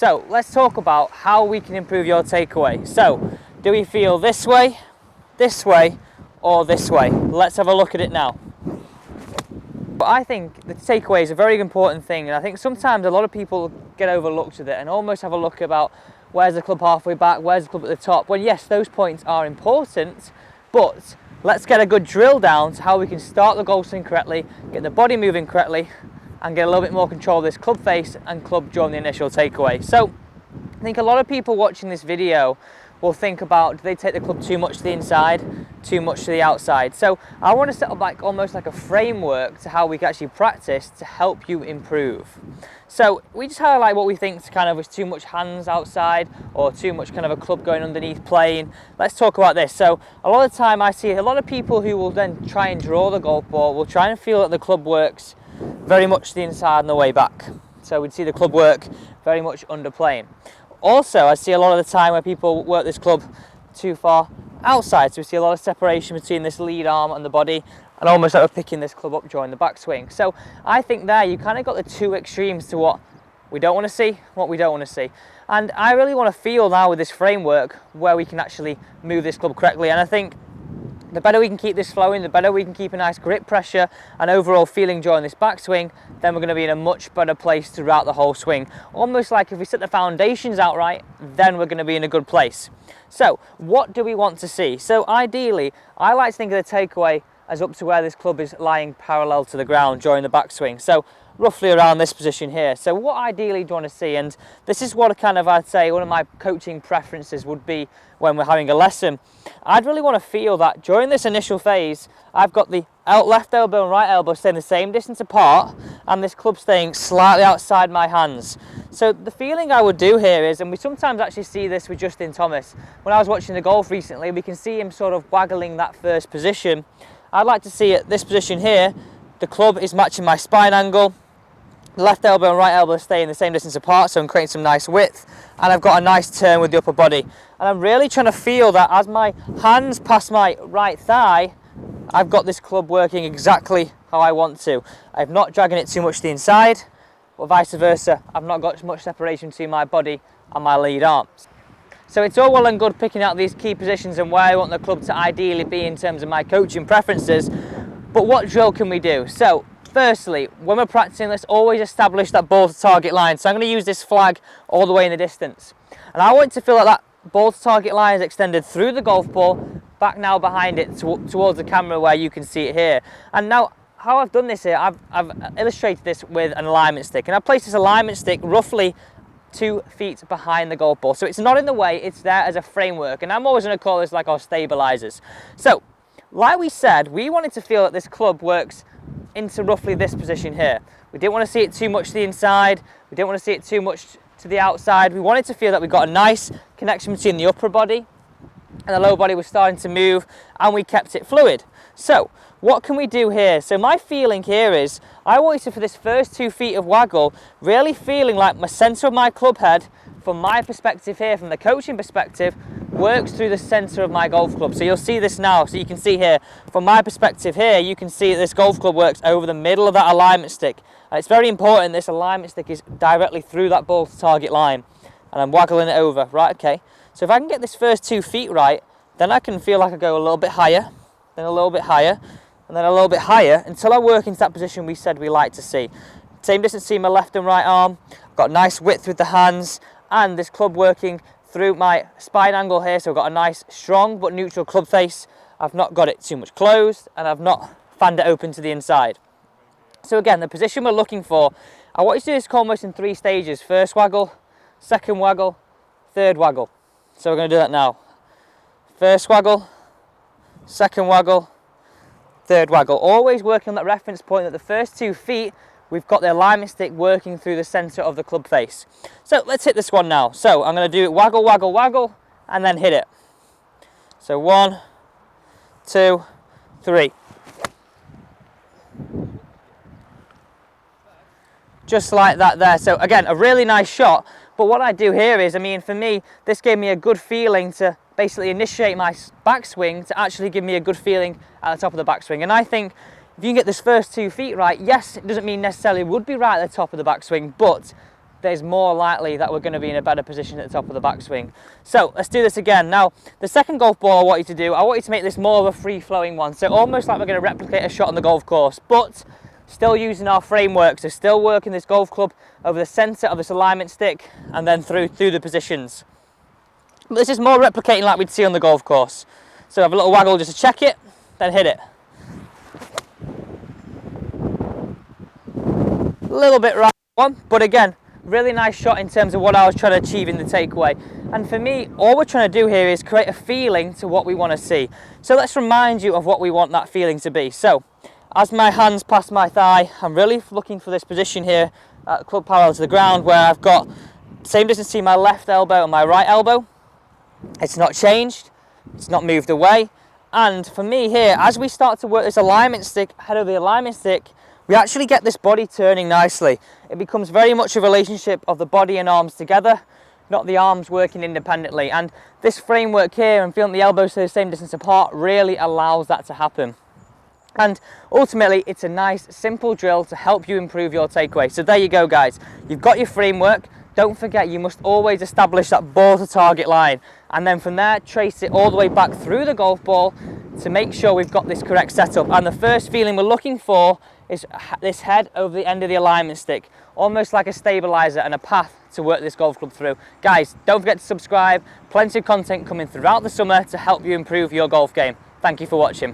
So let's talk about how we can improve your takeaway. So do we feel this way, or this way? Let's have a look at it now. But I think the takeaway is a very important thing, and I think sometimes a lot of people get overlooked with it and almost have a look about where's the club halfway back, where's the club at the top, when yes, those points are important, but let's get a good drill down to how we can start the golf swing correctly, get the body moving correctly, and get a little bit more control of this club face and club during the initial takeaway. So I think a lot of people watching this video will think about, do they take the club too much to the inside, too much to the outside? So I want to set up almost like a framework to how we can actually practice to help you improve. So we just highlight what we think kind of is too much hands outside or too much kind of a club going underneath playing. Let's talk about this. So a lot of the time I see a lot of people who will then try and draw the golf ball will try and feel that the club works very much to the inside on the way back. So we'd see the club work very much under playing. Also, I see a lot of the time where people work this club too far outside. So we see a lot of separation between this lead arm and the body, and almost like we're picking this club up during the backswing. So I think there you kind of got the two extremes to what we don't want to see, what we don't want to see. And I really want to feel now with this framework where we can actually move this club correctly. And I think the better we can keep this flowing, the better we can keep a nice grip pressure and overall feeling during this backswing, then we're going to be in a much better place throughout the whole swing. Almost like if we set the foundations out right, then we're going to be in a good place. So what do we want to see? So ideally, I like to think of the takeaway as up to where this club is lying parallel to the ground during the backswing. So roughly around this position here. So what ideally do you want to see? And this is what I'd say one of my coaching preferences would be when we're having a lesson. I'd really want to feel that during this initial phase, I've got the left elbow and right elbow staying the same distance apart, and this club staying slightly outside my hands. So the feeling I would do here is, and we sometimes actually see this with Justin Thomas, when I was watching the golf recently, we can see him sort of waggling that first position. I'd like to see at this position here, the club is matching my spine angle, left elbow and right elbow staying the same distance apart, so I'm creating some nice width, and I've got a nice turn with the upper body. And I'm really trying to feel that as my hands pass my right thigh, I've got this club working exactly how I want to. I'm not dragging it too much to the inside, but vice versa, I've not got much separation between my body and my lead arms. So it's all well and good picking out these key positions and where I want the club to ideally be in terms of my coaching preferences, but what drill can we do? So firstly, when we're practicing, let's always establish that ball to target line. So I'm going to use this flag all the way in the distance. And I want to feel like that ball to target line is extended through the golf ball, back now behind it towards the camera where you can see it here. And now, how I've done this here, I've illustrated this with an alignment stick. And I've placed this alignment stick roughly 2 feet behind the golf ball. So it's not in the way, it's there as a framework. And I'm always going to call this like our stabilizers. So, like we said, we wanted to feel that this club works into roughly this position here. We didn't want to see it too much to the inside, we didn't want to see it too much to the outside. We wanted to feel that we got a nice connection between the upper body and the lower body was starting to move, and we kept it fluid. So what can we do here? So my feeling here is I want you to, for this first 2 feet of waggle, really feeling like my center of my club head, from my perspective here, from the coaching perspective, works through the center of my golf club. So you'll see this now. So you can see here, from my perspective here, you can see that this golf club works over the middle of that alignment stick. And it's very important this alignment stick is directly through that ball to target line. And I'm waggling it over, right, okay. So if I can get this first 2 feet right, then I can feel like I go a little bit higher, then a little bit higher, and then a little bit higher, until I work into that position we said we like to see. Same distance between my left and right arm, I've got nice width with the hands, and this club working through my spine angle here, so I've got a nice strong but neutral club face. I've not got it too much closed, and I've not fanned it open to the inside. So again, the position we're looking for, I want you to do this almost in 3 stages. First waggle, second waggle, third waggle. So we're going to do that now. First waggle, second waggle, third waggle. Always working on that reference point that the first 2 feet, we've got the alignment stick working through the center of the club face. So let's hit this one now. So I'm going to do it waggle, waggle, waggle, and then hit it. So 1, 2, 3. Just like that there. So again, a really nice shot. But what I do here is, I mean, for me, this gave me a good feeling to basically initiate my backswing to actually give me a good feeling at the top of the backswing. And I think if you can get this first 2 feet right, yes, it doesn't mean necessarily it would be right at the top of the backswing, but there's more likely that we're going to be in a better position at the top of the backswing. So let's do this again. Now, the second golf ball I want you to do, I want you to make this more of a free-flowing one. So almost like we're going to replicate a shot on the golf course, but still using our framework. So still working this golf club over the centre of this alignment stick and then through the positions. But this is more replicating like we'd see on the golf course. So have a little waggle just to check it, then hit it. A little bit right one, but again, really nice shot in terms of what I was trying to achieve in the takeaway. And for me, all we're trying to do here is create a feeling to what we want to see. So let's remind you of what we want that feeling to be. So as my hands pass my thigh, I'm really looking for this position here at club parallel to the ground where I've got same distance between my left elbow and my right elbow. It's not changed, it's not moved away. And for me here, as we start to work this alignment stick, head of the alignment stick, we actually get this body turning nicely. It becomes very much a relationship of the body and arms together, not the arms working independently. And this framework here and feeling the elbows to the same distance apart really allows that to happen. And ultimately, it's a nice, simple drill to help you improve your takeaway. So there you go, guys. You've got your framework. Don't forget, you must always establish that ball to target line. And then from there, trace it all the way back through the golf ball to make sure we've got this correct setup. And the first feeling we're looking for is this head over the end of the alignment stick, almost like a stabilizer and a path to work this golf club through. Guys, don't forget to subscribe. Plenty of content coming throughout the summer to help you improve your golf game. Thank you for watching.